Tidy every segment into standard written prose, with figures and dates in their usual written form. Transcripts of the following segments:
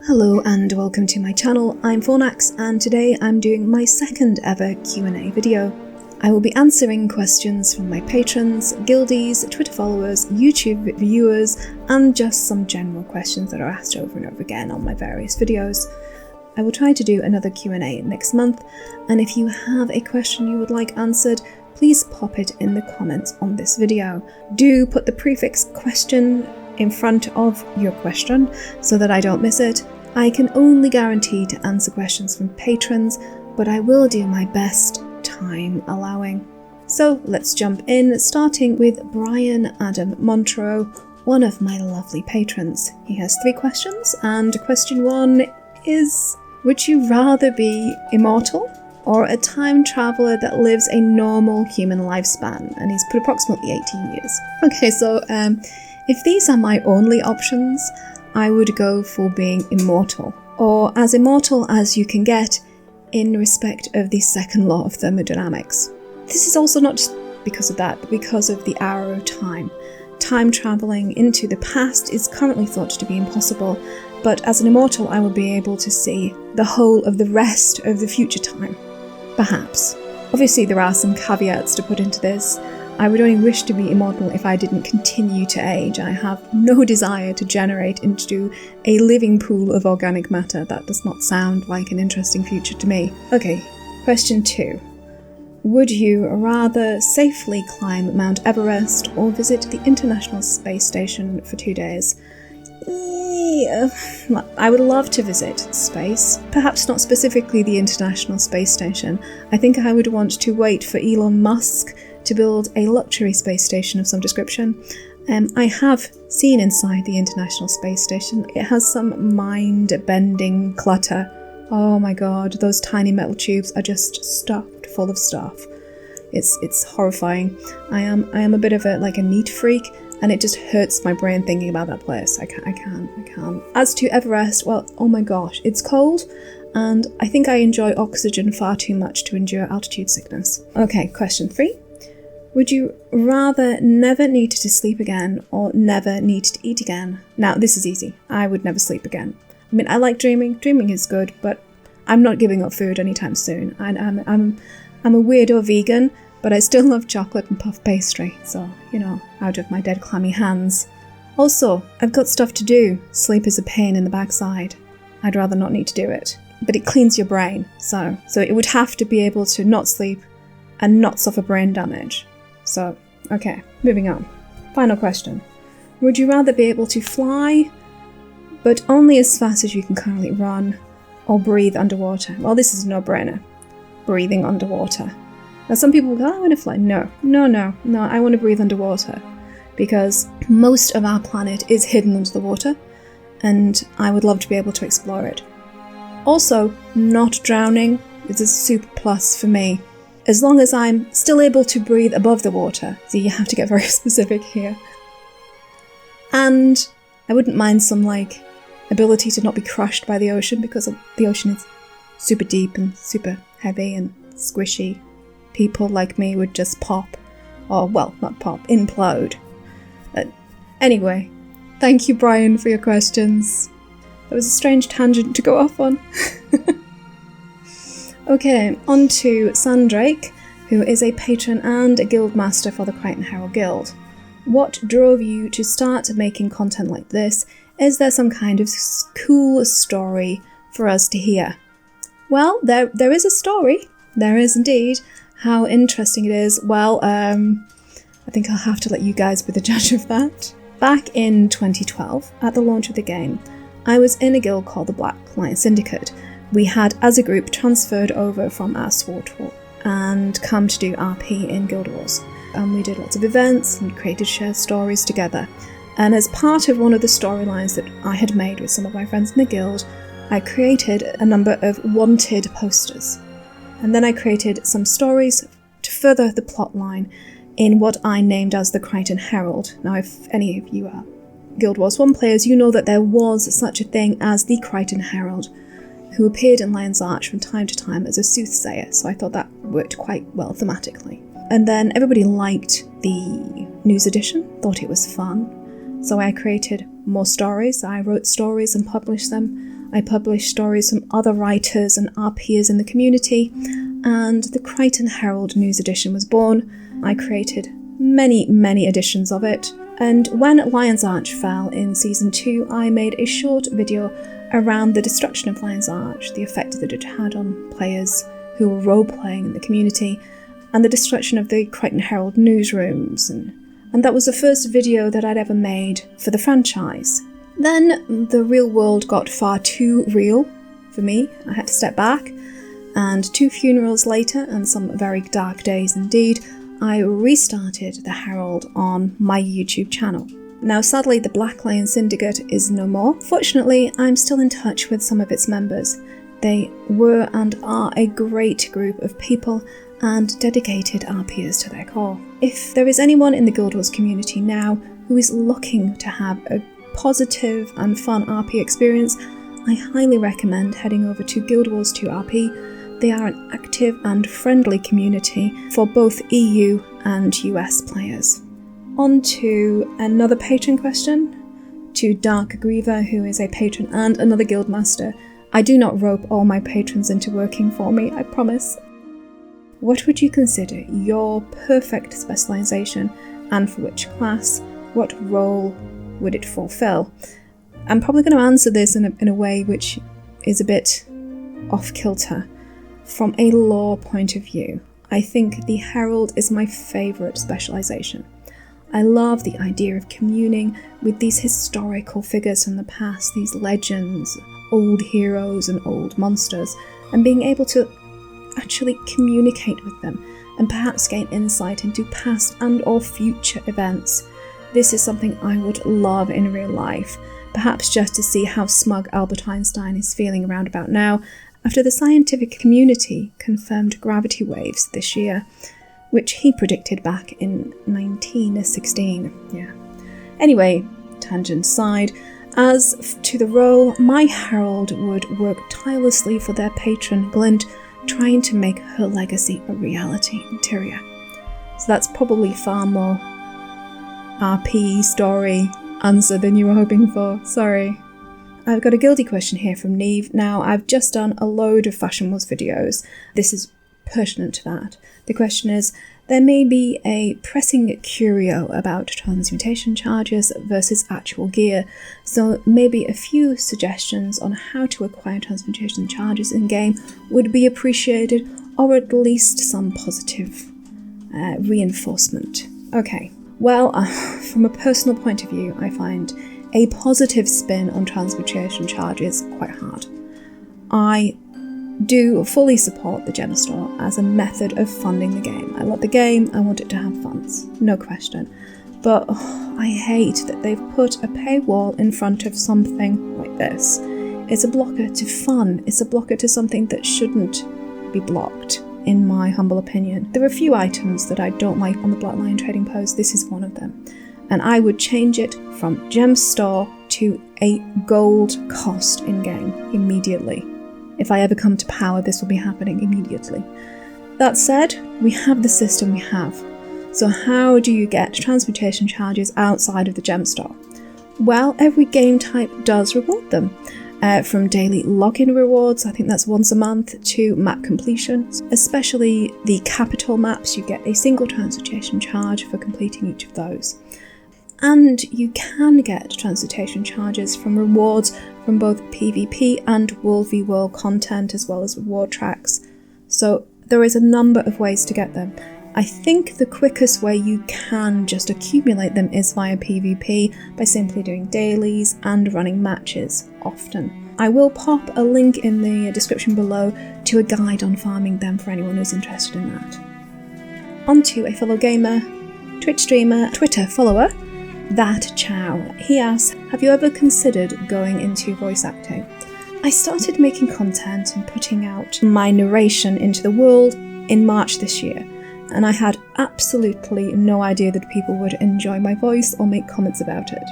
Hello and welcome to my channel. I'm Fornax and today I'm doing my second ever Q&A video. I will be answering questions from my patrons, guildies, Twitter followers, YouTube viewers, and just some general questions that are asked over and over again on my various videos. I will try to do another Q&A next month, and if you have a question you would like answered, please pop it in the comments on this video. Do put the prefix question in front of your question so that I don't miss it. I can only guarantee to answer questions from patrons, but I will do my best, time allowing. So let's jump in, starting with Brian Adam Montreux, one of my lovely patrons. He has 3 questions, and question 1 is, would you rather be immortal or a time traveler that lives a normal human lifespan? And he's put approximately 18 years. Okay, so if these are my only options, I would go for being immortal, or as immortal as you can get in respect of the second law of thermodynamics. This is also not just because of that, but because of the arrow of time. Time travelling into the past is currently thought to be impossible, but as an immortal I will be able to see the whole of the rest of the future time. Perhaps. Obviously there are some caveats to put into this. I would only wish to be immortal if I didn't continue to age. I have no desire to generate into a living pool of organic matter. That does not sound like an interesting future to me. Okay, question 2. Would you rather safely climb Mount Everest or visit the International Space Station for 2 days? I would love to visit space, perhaps not specifically the International Space Station. I think I would want to wait for Elon Musk to build a luxury space station of some description. I have seen inside the International Space Station. It has some mind-bending clutter. Oh my god, those tiny metal tubes are just stuffed full of stuff. It's horrifying. I am a bit of a neat freak, and it just hurts my brain thinking about that place. I can't. As to Everest, well, oh my gosh, it's cold, and I think I enjoy oxygen far too much to endure altitude sickness. Okay, question 3. Would you rather never need to sleep again or never need to eat again? Now, this is easy. I would never sleep again. I mean, I like dreaming. Dreaming is good, but I'm not giving up food anytime soon. I'm a weirdo vegan, but I still love chocolate and puff pastry, so, out of my dead clammy hands. Also, I've got stuff to do. Sleep is a pain in the backside. I'd rather not need to do it. But it cleans your brain, so it would have to be able to not sleep and not suffer brain damage. So, okay, moving on. Final question. Would you rather be able to fly, but only as fast as you can currently run, or breathe underwater? Well, this is a no-brainer. Breathing underwater. Now, some people go, I want to fly. No, I want to breathe underwater, because most of our planet is hidden under the water, and I would love to be able to explore it. Also, not drowning is a super plus for me. As long as I'm still able to breathe above the water. So you have to get very specific here. And I wouldn't mind some ability to not be crushed by the ocean, because the ocean is super deep and super heavy and squishy. People like me would just pop. Or, well, not pop, implode. But anyway, thank you, Brian, for your questions. That was a strange tangent to go off on. Okay, on to Sandrake, who is a patron and a guild master for the Krytan Herald Guild. What drove you to start making content like this? Is there some kind of cool story for us to hear? Well, there is a story. There is indeed. How interesting it is. Well, I think I'll have to let you guys be the judge of that. Back in 2012, at the launch of the game, I was in a guild called the Black Lion Syndicate. We had, as a group, transferred over from our Sword Hall and come to do RP in Guild Wars. And we did lots of events and created shared stories together. And as part of one of the storylines that I had made with some of my friends in the guild, I created a number of wanted posters. And then I created some stories to further the plot line in what I named as the Krytan Herald. Now, if any of you are Guild Wars 1 players, you know that there was such a thing as the Krytan Herald, who appeared in Lion's Arch from time to time as a soothsayer, so I thought that worked quite well thematically. And then everybody liked the news edition, thought it was fun, so I created more stories. I wrote stories and published them. I published stories from other writers and RPers in the community, and the Krytan Herald news edition was born. I created many editions of it, and when Lion's Arch fell in Season 2, I made a short video around the destruction of Lion's Arch, the effect that it had on players who were role-playing in the community, and the destruction of the Krytan Herald newsrooms, and that was the first video that I'd ever made for the franchise. Then the real world got far too real for me. I had to step back, and 2 funerals later, and some very dark days indeed, I restarted the Herald on my YouTube channel. Now sadly the Black Lion Syndicate is no more. Fortunately, I'm still in touch with some of its members. They were and are a great group of people and dedicated RPers to their core. If there is anyone in the Guild Wars community now who is looking to have a positive and fun RP experience, I highly recommend heading over to Guild Wars 2 RP. They are an active and friendly community for both EU and US players. On to another patron question, to Dark Griever, who is a patron and another guild master. I do not rope all my patrons into working for me, I promise. What would you consider your perfect specialization, and for which class? What role would it fulfill? I'm probably going to answer this in a way which is a bit off-kilter. From a lore point of view, I think the Herald is my favourite specialization. I love the idea of communing with these historical figures from the past, these legends, old heroes and old monsters, and being able to actually communicate with them and perhaps gain insight into past and or future events. This is something I would love in real life, perhaps just to see how smug Albert Einstein is feeling around about now after the scientific community confirmed gravity waves this year, which he predicted back in 1916. Yeah. Anyway, tangent aside, as to the role, my Herald would work tirelessly for their patron Glint, trying to make her legacy a reality in Tyria. So that's probably far more RP story answer than you were hoping for, sorry. I've got a guilty question here from Neve. Now, I've just done a load of Fashion Wars videos. This is pertinent to that. The question is, there may be a pressing curio about transmutation charges versus actual gear, so maybe a few suggestions on how to acquire transmutation charges in-game would be appreciated, or at least some positive reinforcement. Okay, well, from a personal point of view, I find a positive spin on transmutation charges quite hard. I do fully support the Gem Store as a method of funding the game. I love the game, I want it to have funds, no question. But I hate that they've put a paywall in front of something like this. It's a blocker to fun, it's a blocker to something that shouldn't be blocked, in my humble opinion. There are a few items that I don't like on the Black Lion trading post, this is one of them. And I would change it from Gem Store to a gold cost in-game immediately. If I ever come to power, this will be happening immediately. That said, we have the system we have. So how do you get transmutation charges outside of the Gem Store? Well, every game type does reward them. From daily login rewards, I think that's once a month, to map completion. Especially the capital maps, you get a single transmutation charge for completing each of those. And you can get transmutation charges from rewards from both PvP and World v World content, as well as reward tracks. So there is a number of ways to get them. I think the quickest way you can just accumulate them is via PvP, by simply doing dailies and running matches often. I will pop a link in the description below to a guide on farming them for anyone who's interested in that. On to a fellow gamer, Twitch streamer, Twitter follower, That Chow. He asks, have you ever considered going into voice acting? I started making content and putting out my narration into the world in March this year, and I had absolutely no idea that people would enjoy my voice or make comments about it.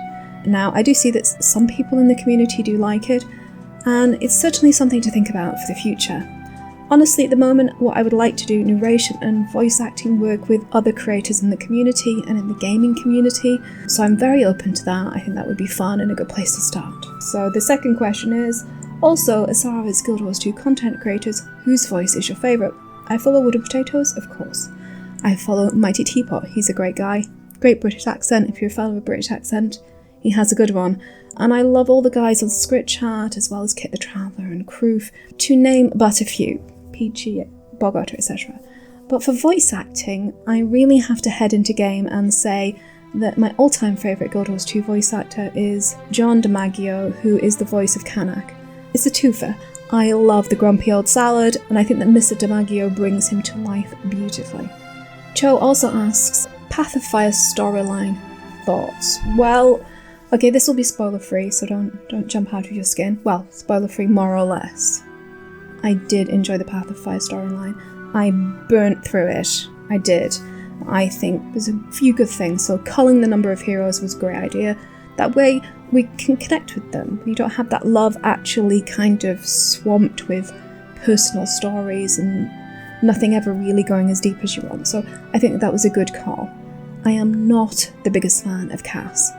Now, I do see that some people in the community do like it, and it's certainly something to think about for the future. Honestly, at the moment, what I would like to do, narration and voice acting, work with other creators in the community and in the gaming community, so I'm very open to that. I think that would be fun and a good place to start. So the second question is, Also, as far as Guild Wars 2 content creators, whose voice is your favourite? I follow Wooden Potatoes, of course. I follow Mighty Teapot, he's a great guy. Great British accent, if you're a fan of a British accent, he has a good one. And I love all the guys on Script Chat, as well as Kit the Traveller and Kroof, to name but a few. Peachy, Bogart, etc. But for voice acting, I really have to head into game and say that my all-time favourite Guild Wars 2 voice actor is John DiMaggio, who is the voice of Kanak. It's a twofer. I love the grumpy old salad, and I think that Mr. DiMaggio brings him to life beautifully. Cho also asks, Path of Fire storyline thoughts? Well, okay, this will be spoiler-free, so don't jump out of your skin. Well, spoiler-free more or less. I did enjoy the Path of Fire storyline. I burnt through it. I did. I think there's a few good things. So culling the number of heroes was a great idea. That way we can connect with them. You don't have that love actually kind of swamped with personal stories and nothing ever really going as deep as you want. So I think that was a good call. I am not the biggest fan of Cass.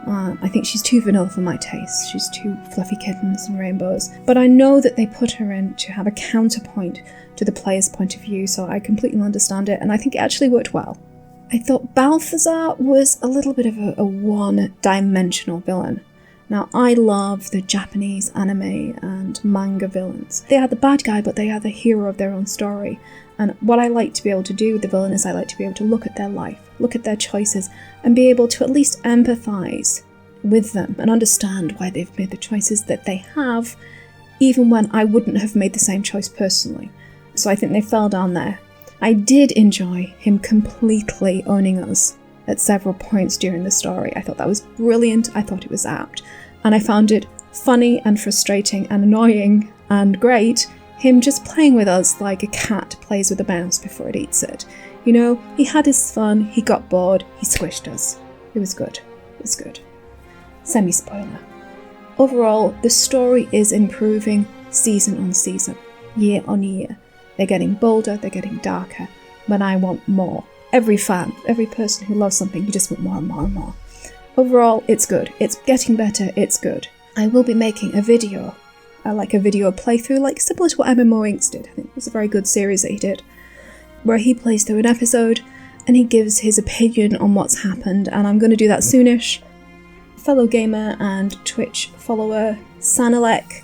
I think she's too vanilla for my taste. She's too fluffy kittens and rainbows. But I know that they put her in to have a counterpoint to the player's point of view, so I completely understand it, and I think it actually worked well. I thought Balthazar was a little bit of a one-dimensional villain. Now, I love the Japanese anime and manga villains. They are the bad guy, but they are the hero of their own story. And what I like to be able to do with the villain is I like to be able to look at their life, look at their choices, and be able to at least empathise with them and understand why they've made the choices that they have, even when I wouldn't have made the same choice personally. So I think they fell down there. I did enjoy him completely owning us at several points during the story. I thought that was brilliant, I thought it was apt, and I found it funny and frustrating and annoying and great, him just playing with us like a cat plays with a mouse before it eats it. You know, he had his fun, he got bored, he squished us. It was good. It was good. Semi-spoiler. Overall, the story is improving season on season, year on year. They're getting bolder, they're getting darker, but I want more. Every fan, every person who loves something, you just want more and more and more. Overall, it's good. It's getting better, it's good. I will be making a video, like a video playthrough, like similar to what MMO Inks did. I think it was a very good series that he did, where he plays through an episode and he gives his opinion on what's happened, and I'm going to do that soonish. Fellow gamer and Twitch follower Sanalek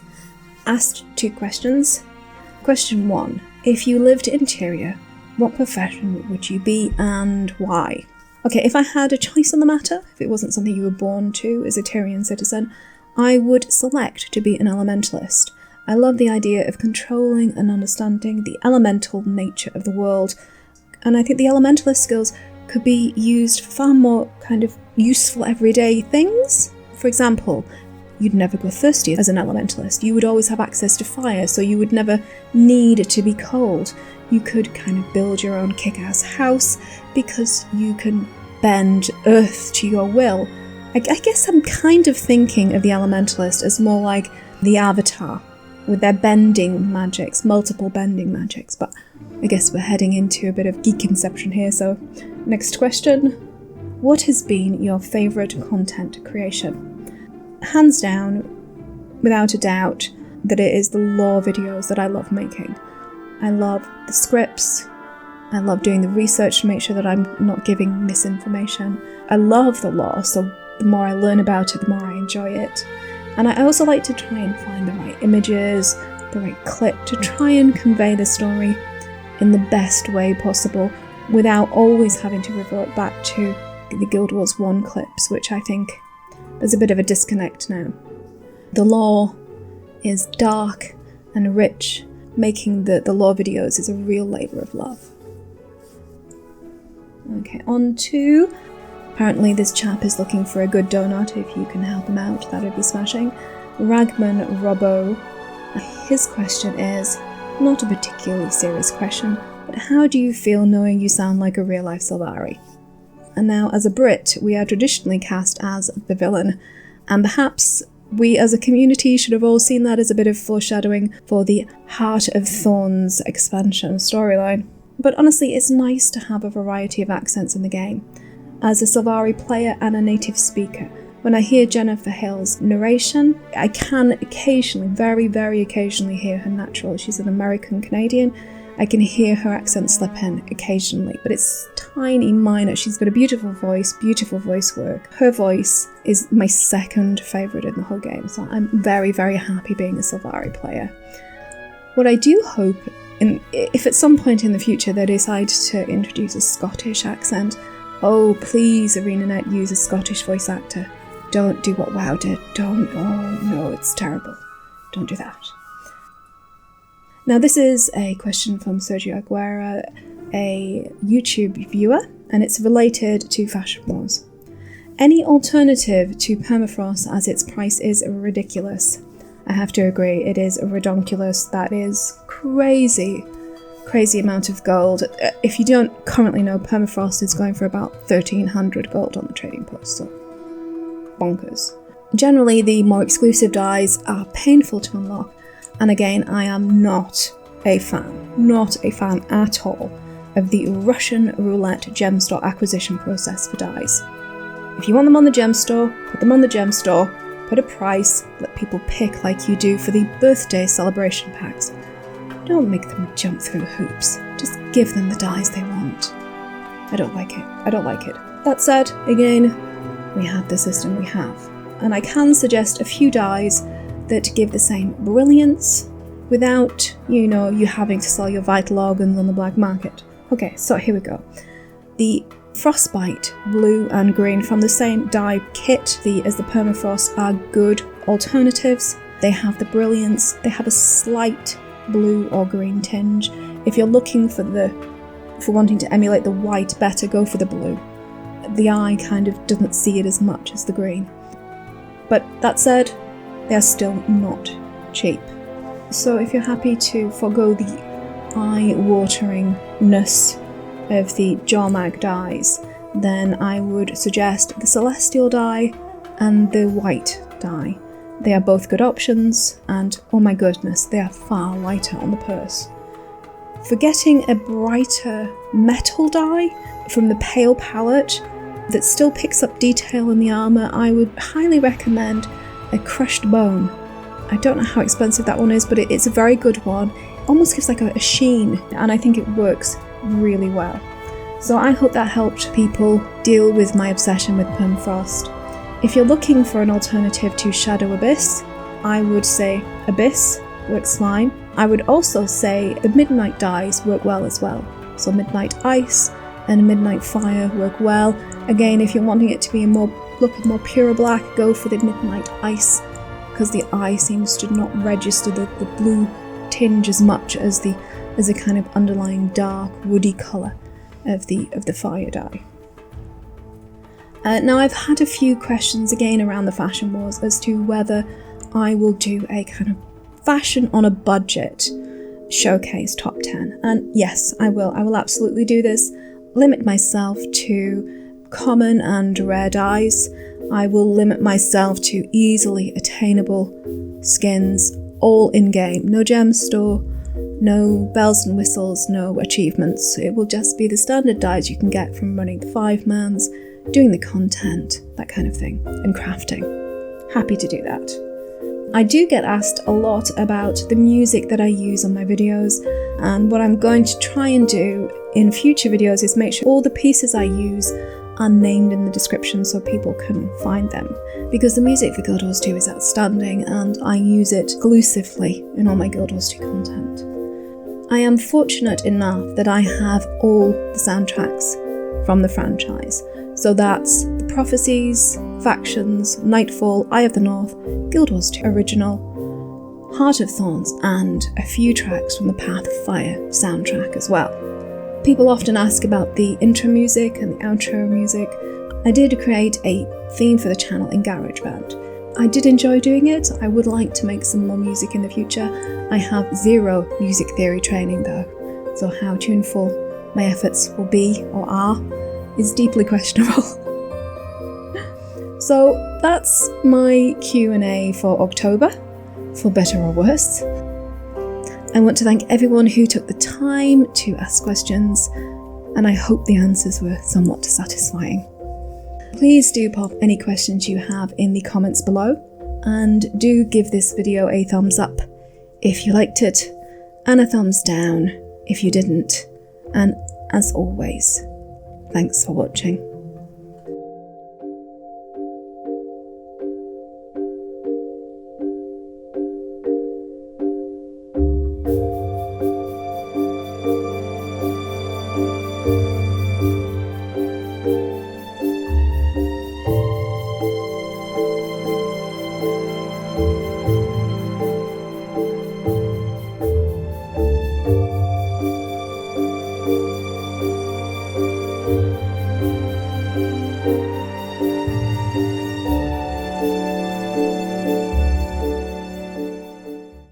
asked 2 questions. Question 1. If you lived in Tyria, what profession would you be and why? Okay, if I had a choice on the matter, if it wasn't something you were born to as a Tyrian citizen, I would select to be an elementalist. I love the idea of controlling and understanding the elemental nature of the world, and I think the elementalist skills could be used for far more kind of useful everyday things. For example, you'd never go thirsty as an elementalist. You would always have access to fire, so you would never need to be cold. You could kind of build your own kick-ass house because you can bend earth to your will. I guess I'm kind of thinking of the elementalist as more like the Avatar, with their bending magics, multiple bending magics, but I guess we're heading into a bit of geek inception here, so next question. What has been your favourite content creation? Hands down, without a doubt, that it is the lore videos that I love making. I love the scripts, I love doing the research to make sure that I'm not giving misinformation. I love the lore, so the more I learn about it, the more I enjoy it. And I also like to try and find the right images, the right clip, to try and convey the story in the best way possible, without always having to revert back to the Guild Wars 1 clips, which I think there's a bit of a disconnect now. The lore is dark and rich. Making the lore videos is a real labour of love. Okay, on to... Apparently this chap is looking for a good donut. If you can help him out, that would be smashing. Ragman Robbo. His question is, not a particularly serious question, but how do you feel knowing you sound like a real-life Sylvari? And now, as a Brit, we are traditionally cast as the villain, and perhaps we as a community should have all seen that as a bit of foreshadowing for the Heart of Thorns expansion storyline. But honestly, it's nice to have a variety of accents in the game. As a Sylvari player and a native speaker, When I hear Jennifer Hale's narration, I can occasionally, very, very occasionally hear her natural. She's an American Canadian. I can hear her accent slip in occasionally, but it's tiny, minor. She's got a beautiful voice work. Her voice is my second favourite in the whole game, so I'm very, very happy being a Sylvari player. What I do hope, if at some point in the future they decide to introduce a Scottish accent, oh please ArenaNet, use a Scottish voice actor. Don't do what WoW did. Don't, oh no, it's terrible. Don't do that. Now this is a question from Sergio Aguera, a YouTube viewer, and it's related to Fashion Wars. Any alternative to permafrost, as its price is ridiculous? I have to agree, it is redonkulous. That is crazy amount of gold. If you don't currently know, permafrost is going for about 1,300 gold on the trading post, so bonkers. Generally, the more exclusive dyes are painful to unlock, and again, I am not a fan at all of the Russian roulette gem store acquisition process for dyes. If you want them on the gem store, put them on the gem store, put a price, let people pick like you do for the birthday celebration packs. Don't make them jump through hoops, just give them the dyes they want. I don't like it. That said, again, we have the system we have, and I can suggest a few dyes that give the same brilliance without, you having to sell your vital organs on the black market. Okay, so here we go. The Frostbite blue and green from the same dye kit as the permafrost are good alternatives. They have the brilliance, they have a slight blue or green tinge. If you're looking for wanting to emulate the white better, go for the blue. The eye kind of doesn't see it as much as the green. But that said, they're still not cheap. So if you're happy to forego the eye-wateringness of the Jormag dyes, then I would suggest the Celestial dye and the white dye. They are both good options, and oh my goodness, they are far lighter on the purse. For getting a brighter metal dye from the pale palette that still picks up detail in the armour, I would highly recommend a Crushed Bone. I don't know how expensive that one is, but it's a very good one. Almost gives like a sheen, and I think it works really well. So I hope that helped people deal with my obsession with permafrost. If you're looking for an alternative to Shadow Abyss, I would say Abyss works fine. I would also say the Midnight dyes work well as well. So Midnight Ice and Midnight Fire work well. Again, if you're wanting it to be look more pure black, go for the Midnight Ice, because the eye seems to not register the blue tinge as much as a kind of underlying dark woody colour of the fire dye. Now I've had a few questions again around the Fashion Wars as to whether I will do a kind of fashion on a budget showcase top 10, and yes, I will absolutely do this. Limit myself to common and rare dyes. I will limit myself to easily attainable skins, all in-game. No gem store, no bells and whistles, no achievements. It will just be the standard dyes you can get from running the 5-mans, doing the content, that kind of thing, and crafting. Happy to do that. I do get asked a lot about the music that I use on my videos, and what I'm going to try and do in future videos is make sure all the pieces I use are named in the description so people can find them, because the music for Guild Wars 2 is outstanding and I use it exclusively in all my Guild Wars 2 content. I am fortunate enough that I have all the soundtracks from the franchise, so that's the Prophecies, Factions, Nightfall, Eye of the North, Guild Wars 2 Original, Heart of Thorns, and a few tracks from the Path of Fire soundtrack as well. People often ask about the intro music and the outro music. I did create a theme for the channel in GarageBand. I did enjoy doing it. I would like to make some more music in the future. I have 0 music theory training though, so how tuneful my efforts will be or are is deeply questionable. So that's my Q&A for October, for better or worse. I want to thank everyone who took the time to ask questions, and I hope the answers were somewhat satisfying. Please do pop any questions you have in the comments below, and do give this video a thumbs up if you liked it, and a thumbs down if you didn't. And as always, thanks for watching.